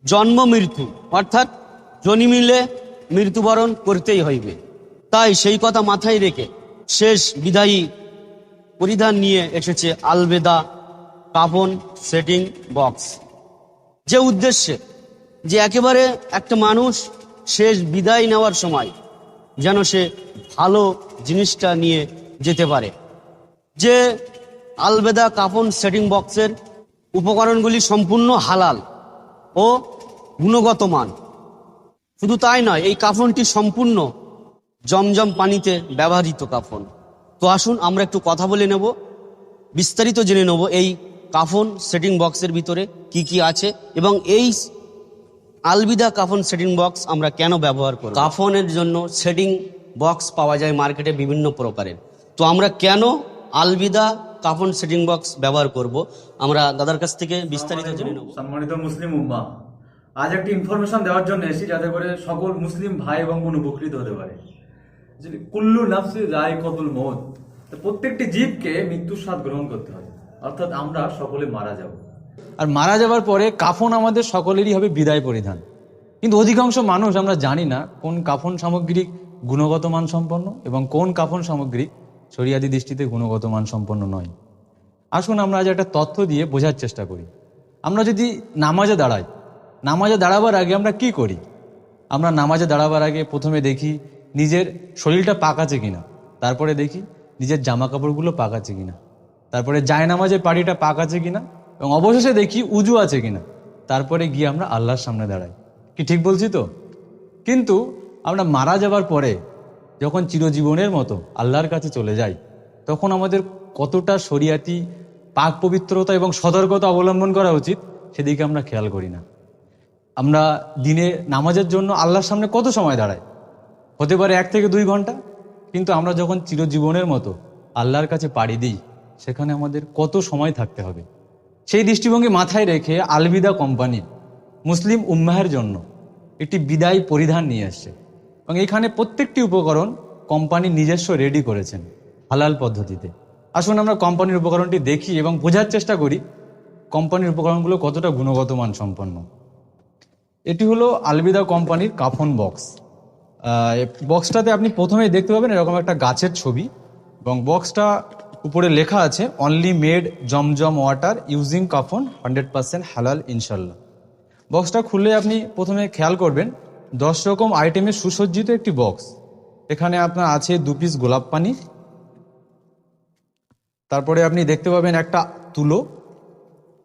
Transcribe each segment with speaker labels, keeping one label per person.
Speaker 1: জন্ম মৃত্যু, অর্থাৎ জন্মিলে মৃত্যুবরণ করতেই হইবে। তাই সেই কথা মাথায় রেখে শেষ বিদায়ী পরিধান নিয়ে এসেছে আলবেদা কাফন সেটিং বক্স, যে উদ্দেশ্যে যে একেবারে একটা মানুষ শেষ বিদায় নেওয়ার সময় যেন সে ভালো জিনিসটা নিয়ে যেতে পারে। যে আলবেদা কাফন সেটিং বক্সের উপকরণগুলি সম্পূর্ণ হালাল ও গুণগত মান। শুধু তাই নয়, এই কাফনটি সম্পূর্ণ জমজম পানিতে ব্যবহৃত কাফন। তো আসুন আমরা একটু কথা বলে নেব, বিস্তারিত জেনে নেব এই কাফন সেটিং বক্সের ভিতরে কি কি আছে এবং এই আলবিদা কাফন সেটিং বক্স আমরা কেন ব্যবহার করি। কাফনের জন্য সেটিং বক্স পাওয়া যায় মার্কেটে বিভিন্ন প্রকারের। তো আমরা কেন আলবিদা কাফন সেটিং বক্স ব্যবহার করব, আমরা দাদার কাছ থেকে বিস্তারিত জেনে নেব।
Speaker 2: সম্মানিত মুসলিম উম্মাহ, আজ একটি ইনফরমেশন দেওয়ার জন্য এসেছি যাতে করে সকল মুসলিম ভাই এবং বোন উপকৃত হতে পারে। কুল্লু নাফসি যায়কাতুল মউত, প্রত্যেকটি জীবকে মৃত্যুর স্বাদ গ্রহণ করতে হয়, অর্থাৎ আমরা সকলে মারা যাব।
Speaker 3: আর মারা যাবার পরে কাফন আমাদের সকলেরই হবে বিদায় পরিধান। কিন্তু অধিকাংশ মানুষ আমরা জানি না কোন কাফন সামগ্রী গুণগত মান সম্পন্ন এবং কোন কাফন সামগ্রী শরিয়াতি দৃষ্টিতে গুণগত মান সম্পন্ন নয়। আসুন আমরা আজ একটা তথ্য দিয়ে বোঝার চেষ্টা করি। আমরা যদি নামাজে দাঁড়াই, নামাজে দাঁড়াবার আগে আমরা কি করি? আমরা নামাজে দাঁড়াবার আগে প্রথমে দেখি নিজের শরীরটা পাক আছে কিনা, তারপরে দেখি নিজের জামা কাপড়গুলো পাক আছে কিনা, তারপরে জায়নামাজের পাড়িটা পাক আছে কিনা, এবং অবশেষে দেখি উজু আছে কিনা, তারপরে গিয়ে আমরা আল্লাহর সামনে দাঁড়াই। কি ঠিক বলছি তো? কিন্তু আমরা মারা যাবার পরে যখন চিরজীবনের মতো আল্লাহর কাছে চলে যাই, তখন আমাদের কতটা শরিয়াতি পাক পবিত্রতা এবং সতর্কতা অবলম্বন করা উচিত সেদিকে আমরা খেয়াল করি না। আমরা দিনে নামাজের জন্য আল্লাহর সামনে কত সময় দাঁড়াই? হতে পারে 1 থেকে 2 ঘন্টা। কিন্তু আমরা যখন চিরজীবনের মতো আল্লাহর কাছে পাড়ি দিই, সেখানে আমাদের কত সময় থাকতে হবে? সেই দৃষ্টিভঙ্গি মাথায় রেখে আলবিদা কোম্পানি মুসলিম উম্মাহের জন্য একটি বিদায় পরিধান নিয়ে আসছে, এবং এখানে প্রত্যেকটি উপকরণ কোম্পানি নিজস্ব রেডি করেছেন হালাল পদ্ধতিতে। আসুন আমরা কোম্পানির উপকরণটি দেখি এবং বোঝার চেষ্টা করি কোম্পানির উপকরণগুলো কতটা গুণগত মান সম্পন্ন। এটি হলো আলবিদা কোম্পানির কাফন বক্স। বক্সটাতে আপনি প্রথমেই দেখতে পাবেন এরকম একটা গাছের ছবি, এবং বক্সটা উপরে লেখা আছে অনলি মেড জমজম ওয়াটার ইউজিং কাফন 100% হালাল ইনশাল্লাহ। বক্সটা খুললে আপনি প্রথমে খেয়াল করবেন 10 রকম আইটেমে সুসজ্জিত একটি বক্স। এখানে আপনার আছে 2 পিস গোলাপ পানি, তারপরে আপনি দেখতে পাবেন একটা তুলো,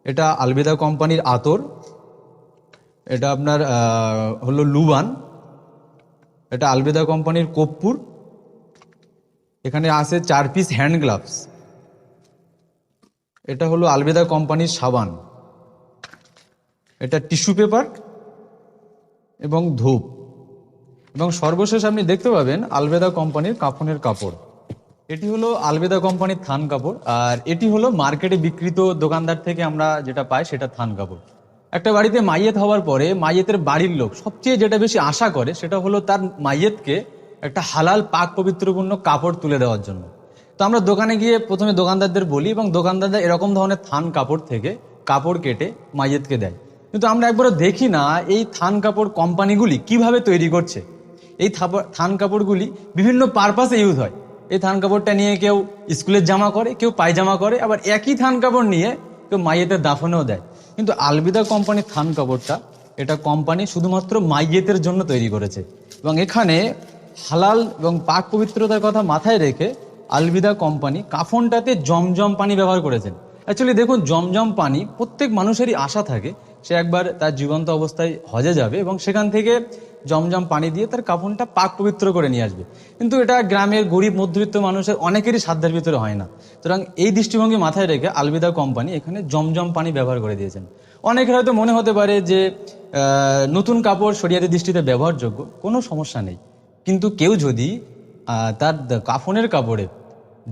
Speaker 3: এটা আলবিদা কোম্পানির আতর, এটা আপনার হলো লুবান, এটা আলবিদা কোম্পানির কর্পূর, এখানে আছে 4 পিস হ্যান্ড গ্লাভস, এটা হলো আলবিদা কোম্পানির সাবান, এটা টিস্যু পেপার এবং ধূপ, এবং সর্বশেষ আপনি দেখতে পাবেন আলবেদা কোম্পানির কাফনের কাপড়। এটি হলো আলবেদা কোম্পানির থান কাপড়, আর এটি হলো মার্কেটে বিক্রিত দোকানদার থেকে আমরা যেটা পাই সেটা থান কাপড়। একটা বাড়িতে মাইয়েত হওয়ার পরে মাইয়েতের বাড়ির লোক সবচেয়ে যেটা বেশি আশা করে সেটা হলো তার মাইয়েতকে একটা হালাল পাক পবিত্রপূর্ণ কাপড় তুলে দেওয়ার জন্য। তো আমরা দোকানে গিয়ে প্রথমে দোকানদারদের বলি, এবং দোকানদাররা এরকম ধরনের থান কাপড় থেকে কাপড় কেটে মাইয়েতকে দেয়। কিন্তু আমরা একবারও দেখি না এই থান কাপড় কোম্পানিগুলি কিভাবে তৈরি করছে। এই থান কাপড়গুলি বিভিন্ন পারপাসে ইউজ হয়। এই থান কাপড়টা নিয়ে কেউ স্কুলের জামা করে, কেউ পায়জামা করে, আবার একই থান কাপড় নিয়ে কেউ মাইয়েতের দাফনেও দেয়। কিন্তু আলবিদা কোম্পানির থান কাপড়টা এটা কোম্পানি শুধুমাত্র মাইয়েতের জন্য তৈরি করেছে, এবং এখানে হালাল এবং পাক পবিত্রতার কথা মাথায় রেখে আলবিদা কোম্পানি কাফনটাতে জমজম পানি ব্যবহার করেছেন। অ্যাকচুয়ালি দেখুন, জমজম পানি প্রত্যেক মানুষেরই আশা থাকে সে একবার তার জীবন্ত অবস্থায় হজে যাবে এবং সেখান থেকে জমজম পানি দিয়ে তার কাফনটা পাক পবিত্র করে নিয়ে আসবে। কিন্তু এটা গ্রামের গরিব মধ্যবিত্ত মানুষের অনেকেরই সাধ্যের ভিতরে হয় না। সুতরাং এই দৃষ্টিভঙ্গি মাথায় রেখে আলবিদা কোম্পানি এখানে জমজম পানি ব্যবহার করে দিয়েছেন। অনেকের হয়তো মনে হতে পারে যে নতুন কাপড় শরিয়াতি দৃষ্টিতে ব্যবহারযোগ্য, কোনো সমস্যা নেই। কিন্তু কেউ যদি তার কাফনের কাপড়ে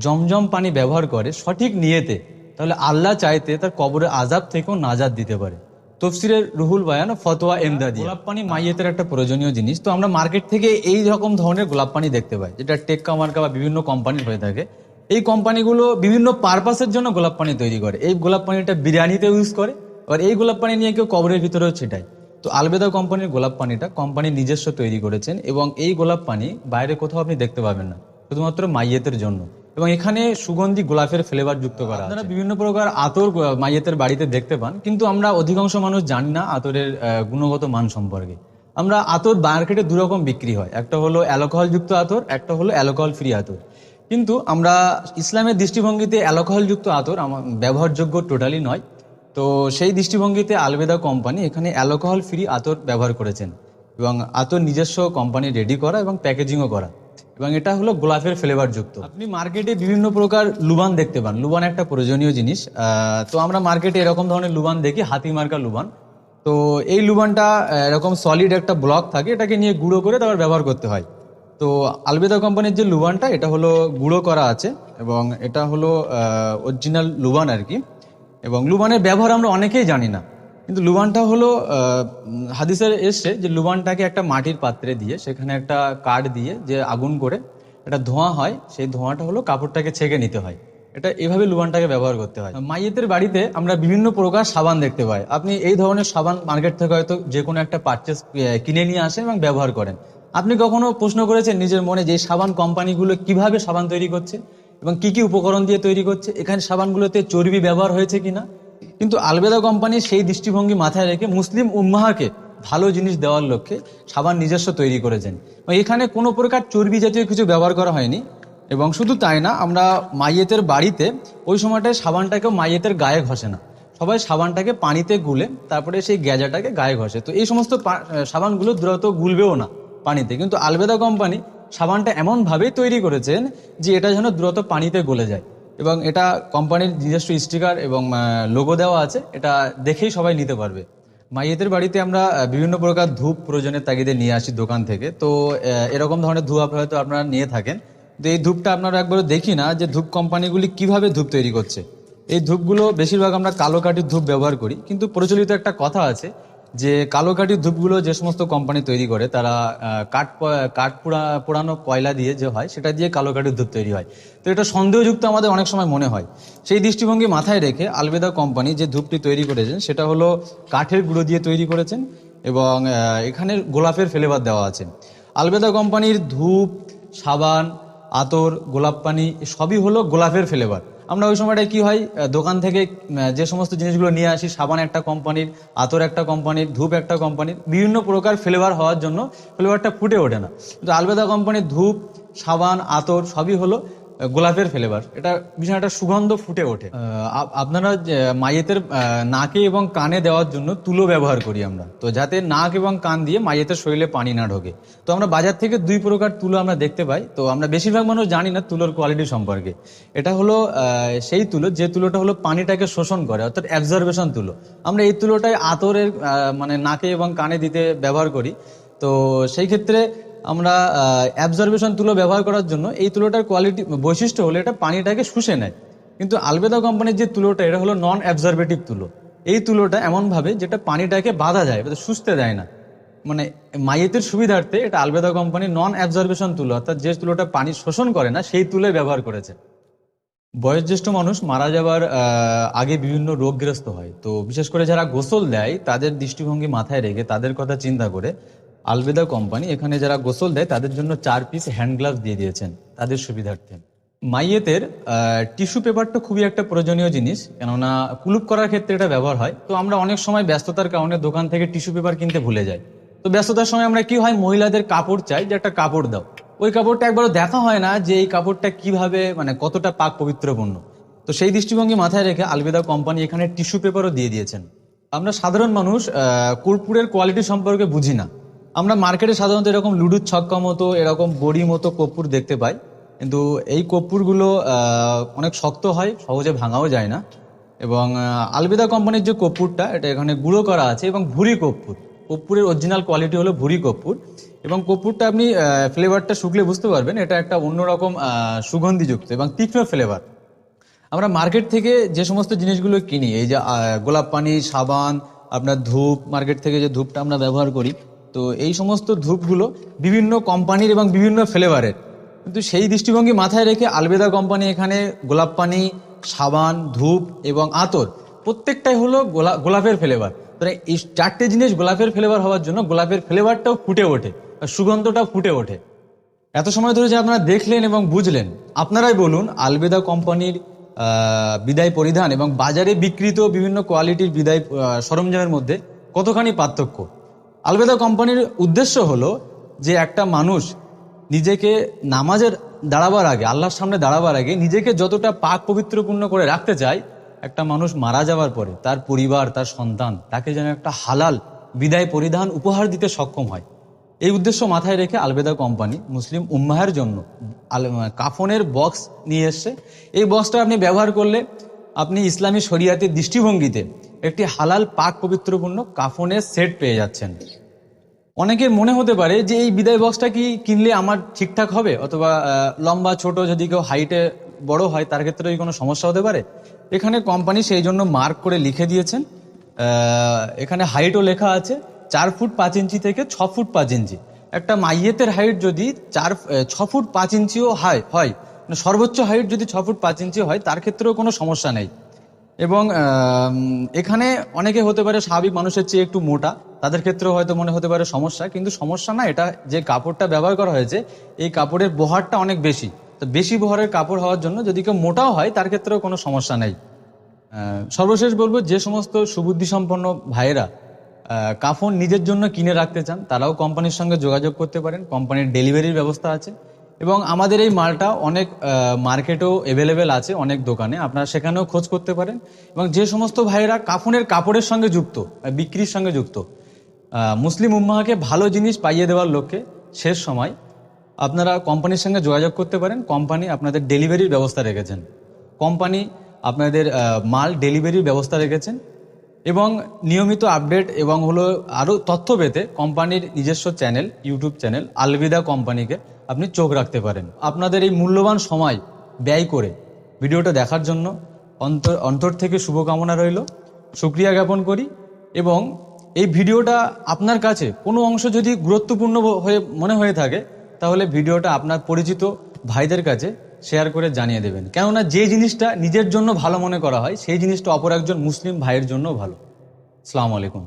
Speaker 3: জমজম পানি ব্যবহার করে সঠিক নিয়েতে, তাহলে আল্লাহ চাইতে তার কবরের আযাব থেকেও নাজাত দিতে পারে। তফসিরের রুহুল বায়ান ফতোয়া এমদাদি। গোলাপ পানি মাইয়েতের একটা প্রয়োজনীয় জিনিস। তো আমরা মার্কেট থেকে এই রকম ধরনের গোলাপ পানি দেখতে পাই, যেটা টেক্কা মার্কা বা বিভিন্ন কোম্পানির হয়ে থাকে। এই কোম্পানিগুলো বিভিন্ন পারপাসের জন্য গোলাপ পানি তৈরি করে। এই গোলাপ পানিটা বিরিয়ানিতে ইউজ করে, আর এই গোলাপ পানি নিয়ে কেউ কবরের ভিতরেও ছিটায়। তো আলবেদা কোম্পানির গোলাপ পানিটা কোম্পানি নিজস্ব তৈরি করেছেন এবং এই গোলাপ পানি বাইরে কোথাও আপনি দেখতে পাবেন না, শুধুমাত্র মাইয়েতের জন্য। এবং এখানে সুগন্ধি গোলাপের ফ্লেভার যুক্ত করা আছে। আপনারা বিভিন্ন প্রকার আতর মাইয়েতের বাড়িতে দেখতে পান, কিন্তু আমরা অধিকাংশ মানুষ জানি না আতরের গুণগত মান সম্পর্কে। আমরা আতর মার্কেটে দুরকম বিক্রি হয়, একটা হলো অ্যালকোহল যুক্ত আতর, একটা হলো অ্যালকোহল ফ্রি আতর। কিন্তু আমরা ইসলামের দৃষ্টিভঙ্গিতে অ্যালকোহল যুক্ত আতর ব্যবহারযোগ্য টোটালি নয়। তো সেই দৃষ্টিভঙ্গিতে আলবেদা কোম্পানি এখানে অ্যালকোহল ফ্রি আতর ব্যবহার করেছেন এবং আতর নিজস্ব কোম্পানি রেডি করা এবং প্যাকেজিংও করা, এবং এটা হলো গোলাপের ফ্লেভার যুক্ত। আপনি মার্কেটে বিভিন্ন প্রকার লুবান দেখতে পান, লুবান একটা প্রয়োজনীয় জিনিস। তো আমরা মার্কেটে এরকম ধরনের লুবান দেখি, হাতি মার্কা লুবান। তো এই লুবানটা এরকম সলিড একটা ব্লক থাকে, এটাকে নিয়ে গুঁড়ো করে তারপর ব্যবহার করতে হয়। তো আলবেদা কোম্পানির যে লুবানটা, এটা হলো গুঁড়ো করা আছে এবং এটা হলো অরিজিনাল লুবান আর কি। এবং লুবানের ব্যবহার আমরা অনেকেই জানি না, কিন্তু লুবানটা হলো হাদিসের এসছে যে লুবানটাকে একটা মাটির পাত্রে দিয়ে সেখানে একটা কাঠ দিয়ে যে আগুন করে একটা ধোঁয়া হয়, সেই ধোঁয়াটা হলো কাপড়টাকে ছেঁকে নিতে হয়। এটা এভাবে লুবানটাকে ব্যবহার করতে হয়। মাইয়েতের বাড়িতে আমরা বিভিন্ন প্রকার সাবান দেখতে পাই। আপনি এই ধরনের সাবান মার্কেট থেকে হয়তো যে কোনো একটা পারচেস কিনে নিয়ে আসেন এবং ব্যবহার করেন। আপনি কখনো প্রশ্ন করেছেন নিজের মনে যে সাবান কোম্পানিগুলো কিভাবে সাবান তৈরি করছে এবং কি কি উপকরণ দিয়ে তৈরি করছে, এখানে সাবানগুলোতে চর্বি ব্যবহার হয়েছে কিনা? কিন্তু আলবেদা কোম্পানি সেই দৃষ্টিভঙ্গি মাথায় রেখে মুসলিম উম্মাহকে ভালো জিনিস দেওয়ার লক্ষ্যে সাবান নিজস্ব তৈরি করেছেন। এখানে কোনো প্রকার চর্বি জাতীয় কিছু ব্যবহার করা হয়নি। এবং শুধু তাই না, আমরা মাইয়েতের বাড়িতে ওই সময়টায় সাবানটাকেও মাইয়েতের গায়ে ঘষে না, সবাই সাবানটাকে পানিতে গুলে তারপরে সেই গ্যাজাটাকে গায়ে ঘষে। তো এই সমস্ত সাবানগুলো দ্রুত গুলবেও না পানিতে, কিন্তু আলবেদা কোম্পানি সাবানটা এমনভাবেই তৈরি করেছেন যে এটা যেন দ্রুত পানিতে গলে যায়। এবং এটা কোম্পানির নিজস্ব স্টিকার এবং লোগো দেওয়া আছে, এটা দেখেই সবাই নিতে পারবে। মাইয়েতের বাড়িতে আমরা বিভিন্ন প্রকার ধূপ প্রয়োজনের তাগিদে নিয়ে আসি দোকান থেকে। তো এরকম ধরনের ধূপ হয়তো আপনারা নিয়ে থাকেন, তো এই ধূপটা আপনারা একবারও দেখি না যে ধূপ কোম্পানিগুলি কিভাবে ধূপ তৈরি করছে। এই ধূপগুলো বেশিরভাগ আমরা কালো কাঠির ধূপ ব্যবহার করি, কিন্তু প্রচলিত একটা কথা আছে যে কালো কাঠির ধূপগুলো যে সমস্ত কোম্পানি তৈরি করে তারা কাঠ পোড়ানো কয়লা দিয়ে যে হয় সেটা দিয়ে কালো কাঠির ধূপ তৈরি হয়। তো এটা সন্দেহযুক্ত আমাদের অনেক সময় মনে হয়। সেই দৃষ্টিভঙ্গি মাথায় রেখে আলবেদা কোম্পানি যে ধূপটি তৈরি করেছেন সেটা হলো কাঠের গুঁড়ো দিয়ে তৈরি করেছেন এবং এখানে গোলাপের ফ্লেভার দেওয়া আছে। আলবেদা কোম্পানির ধূপ, সাবান, আতর, গোলাপ পানি সবই হলো গোলাপের ফ্লেভার। আমরা ওই সময়টায় কি হয়, দোকান থেকে যে সমস্ত জিনিসগুলো নিয়ে আসি, সাবান একটা কোম্পানির, আতর একটা কোম্পানির, ধূপ একটা কোম্পানির, বিভিন্ন প্রকার ফ্লেভার হওয়ার জন্য ফ্লেভারটা ফুটে ওঠে না। কিন্তু আলবেদা কোম্পানির ধূপ, সাবান, আতর সবই হলো গোলাপের ফ্লেভার, এটা ভীষণ একটা সুগন্ধ ফুটে ওঠে। আপনারা মাইয়েতের নাকে এবং কানে দেওয়ার জন্য তুলো ব্যবহার করি আমরা, তো যাতে নাক এবং কান দিয়ে মাইয়েতের শরীরে পানি না ঢোকে। তো আমরা বাজার থেকে দুই প্রকার তুলো আমরা দেখতে পাই। তো আমরা বেশিরভাগ মানুষ জানি না তুলোর কোয়ালিটি সম্পর্কে। এটা হলো সেই তুলো যে তুলোটা হলো পানিটাকে শোষণ করে, অর্থাৎ অ্যাবজর্বেশন তুলো। আমরা এই তুলোটাই আতরের মানে নাকে এবং কানে দিতে ব্যবহার করি। তো সেই ক্ষেত্রে আমরা অ্যাবজর্বেশন তুলো ব্যবহার করার জন্য এই তুলোটার কোয়ালিটি বৈশিষ্ট্য হলো এটা পানিটাকে শুষে নেয়। কিন্তু আলবেদা কোম্পানির যে তুলোটা, এটা হলো নন অ্যাবজর্বেটিভ তুলো। এই তুলোটা এমনভাবে যেটা পানিটাকে বাধা যায়, শুষতে দেয় না। মানে মাইয়েতের সুবিধার্থে এটা আলবেদা কোম্পানির নন অ্যাবজর্বেশন তুলো, অর্থাৎ যে তুলোটা পানি শোষণ করে না সেই তুলো ব্যবহার করেছে। বয়োজ্যেষ্ঠ মানুষ মারা যাবার আগে বিভিন্ন রোগগ্রস্ত হয়। তো বিশেষ করে যারা গোসল দেয় তাদের দৃষ্টিভঙ্গি মাথায় রেখে, তাদের কথা চিন্তা করে আলবেদা কোম্পানি এখানে যারা গোসল দেয় তাদের জন্য 4 পিস হ্যান্ড গ্লাভস দিয়ে দিয়েছেন তাদের সুবিধার্থে। মাইয়েতের টিস্যু পেপারটা খুবই একটা প্রয়োজনীয় জিনিস, কেননা কুলুপ করার ক্ষেত্রে এটা ব্যবহার হয়। তো আমরা অনেক সময় ব্যস্ততার কারণে দোকান থেকে টিস্যু পেপার কিনতে ভুলে যাই। তো ব্যস্ততার সময় আমরা কি হয়, মহিলাদের কাপড় চাই যে একটা কাপড় দাও, ওই কাপড়টা একবারও দেখা হয় না যে এই কাপড়টা কিভাবে মানে কতটা পাক পবিত্রপূর্ণ। তো সেই দৃষ্টিভঙ্গি মাথায় রেখে আলবেদা কোম্পানি এখানে টিস্যু পেপারও দিয়ে দিয়েছেন। আমরা সাধারণ মানুষ কর্পূরের কোয়ালিটি সম্পর্কে বুঝি না। আমরা মার্কেটে সাধারণত এরকম লুডুর ছক্কা মতো, এরকম বড়ি মতো কর্পূর দেখতে পাই, কিন্তু এই কর্পূরগুলো অনেক শক্ত হয়, সহজে ভাঙাও যায় না। এবং আলবেদা কোম্পানির যে কর্পূরটা, এটা এখানে গুঁড়ো করা আছে এবং ভুরি কর্পূর। কর্পূরের অরিজিনাল কোয়ালিটি হলো ভুরি কর্পূর এবং কর্পূরটা আপনি ফ্লেভারটা শুকলে বুঝতে পারবেন এটা একটা অন্যরকম সুগন্ধিযুক্ত এবং তীক্ষ্ণ ফ্লেভার। আমরা মার্কেট থেকে যে সমস্ত জিনিসগুলো কিনি, এই যে গোলাপ পানি, সাবান, আপনার ধূপ, মার্কেট থেকে যে ধূপটা আমরা ব্যবহার করি, তো এই সমস্ত ধূপগুলো বিভিন্ন কোম্পানির এবং বিভিন্ন ফ্লেভারের। কিন্তু সেই দৃষ্টিভঙ্গি মাথায় রেখে আলবেদা কোম্পানি এখানে গোলাপ পানি, সাবান, ধূপ এবং আতর প্রত্যেকটাই হলো গোলাপের ফ্লেভার। তো এই 4টে জিনিস গোলাপের ফ্লেভার হওয়ার জন্য গোলাপের ফ্লেভারটাও ফুটে ওঠে, সুগন্ধটাও ফুটে ওঠে। এত সময় ধরে যে আপনারা দেখলেন এবং বুঝলেন, আপনারাই বলুন আলবেদা কোম্পানির বিদায় পরিধান এবং বাজারে বিক্রিত বিভিন্ন কোয়ালিটির বিদায় সরঞ্জামের মধ্যে কতখানি পার্থক্য। আলবেদা কোম্পানির উদ্দেশ্য হলো যে একটা মানুষ নিজেকে নামাজের দাঁড়াবার আগে, আল্লাহর সামনে দাঁড়াবার আগে নিজেকে যতটা পাক পবিত্রপূর্ণ করে রাখতে চায়, একটা মানুষ মারা যাওয়ার পরে তার পরিবার, তার সন্তান তাকে যেন একটা হালাল বিদায় পরিধান উপহার দিতে সক্ষম হয়। এই উদ্দেশ্য মাথায় রেখে আলবেদা কোম্পানি মুসলিম উম্মাহের জন্য কাফনের বক্স নিয়ে এসছে। এই বক্সটা আপনি ব্যবহার করলে আপনি ইসলামী শরিয়াতের দৃষ্টিভঙ্গিতে একটি হালাল পাক পবিত্রপূর্ণ কাফনের সেট পেয়ে যাচ্ছেন। অনেকের মনে হতে পারে যে এই বিদায় বক্সটা কি কিনলে আমার ঠিকঠাক হবে, অথবা লম্বা ছোট যদি কেউ হাইটে বড় হয় তার ক্ষেত্রে কোনো সমস্যা হতে পারে। এখানে কোম্পানি সেই জন্য মার্ক করে লিখে দিয়েছেন, এখানে হাইটও লেখা আছে 4 ফুট 5 ইঞ্চি থেকে 6 ফুট 5 ইঞ্চি। একটা মাইয়েতের হাইট যদি 6 ফুট 5 ইঞ্চিও হয়, মানে সর্বোচ্চ হাইট যদি 6 ফুট 5 ইঞ্চি হয় তার ক্ষেত্রেও কোনো সমস্যা নেই। এবং এখানে অনেকে হতে পারে স্বাভাবিক মানুষের চেয়ে একটু মোটা, তাদের ক্ষেত্রেও হয়তো মনে হতে পারে সমস্যা, কিন্তু সমস্যা না। এটা যে কাপড়টা ব্যবহার করা হয়েছে এই কাপড়ের বহরটা অনেক বেশি, তো বেশি বহরের কাপড় হওয়ার জন্য যদি কেউ মোটাও হয় তার ক্ষেত্রেও কোনো সমস্যা নেই। সর্বশেষ বলবো, যে সমস্ত সুবুদ্ধি সম্পন্ন ভাইয়েরা কাফন নিজের জন্য কিনে রাখতে চান তারাও কোম্পানির সঙ্গে যোগাযোগ করতে পারেন। কোম্পানির ডেলিভারির ব্যবস্থা আছে এবং আমাদের এই মালটা অনেক মার্কেটেও অ্যাভেলেবেল আছে, অনেক দোকানে, আপনারা সেখানেও খোঁজ করতে পারেন। এবং যে সমস্ত ভাইয়েরা কাফনের কাপড়ের সঙ্গে যুক্ত, বিক্রির সঙ্গে যুক্ত, মুসলিম উম্মাহকে ভালো জিনিস পাইয়ে দেওয়ার লক্ষ্যে শেষ সময় আপনারা কোম্পানির সঙ্গে যোগাযোগ করতে পারেন। কোম্পানি আপনাদের ডেলিভারির ব্যবস্থা রেখেছেন, কোম্পানি আপনাদের মাল ডেলিভারির ব্যবস্থা রেখেছেন। এবং নিয়মিত আপডেট এবং আরও তথ্য পেতে কোম্পানির নিজস্ব চ্যানেল, ইউটিউব চ্যানেল আলবিদা কোম্পানিকে আপনি চোখ রাখতে পারেন। আপনাদের এই মূল্যবান সময় ব্যয় করে ভিডিওটা দেখার জন্য অন্তর থেকে শুভকামনা রইল, শুকরিয়া জ্ঞাপন করি। এবং এই ভিডিওটা আপনার কাছে কোনো অংশ যদি গুরুত্বপূর্ণ মনে হয়ে থাকে তাহলে ভিডিওটা আপনার পরিচিত ভাইদের কাছে শেয়ার করে জানিয়ে দেবেন। কেননা যে জিনিসটা নিজের জন্য ভালো মনে করা হয় সেই জিনিসটা অপর একজন মুসলিম ভাইয়ের জন্য ভালো। আসসালামু আলাইকুম।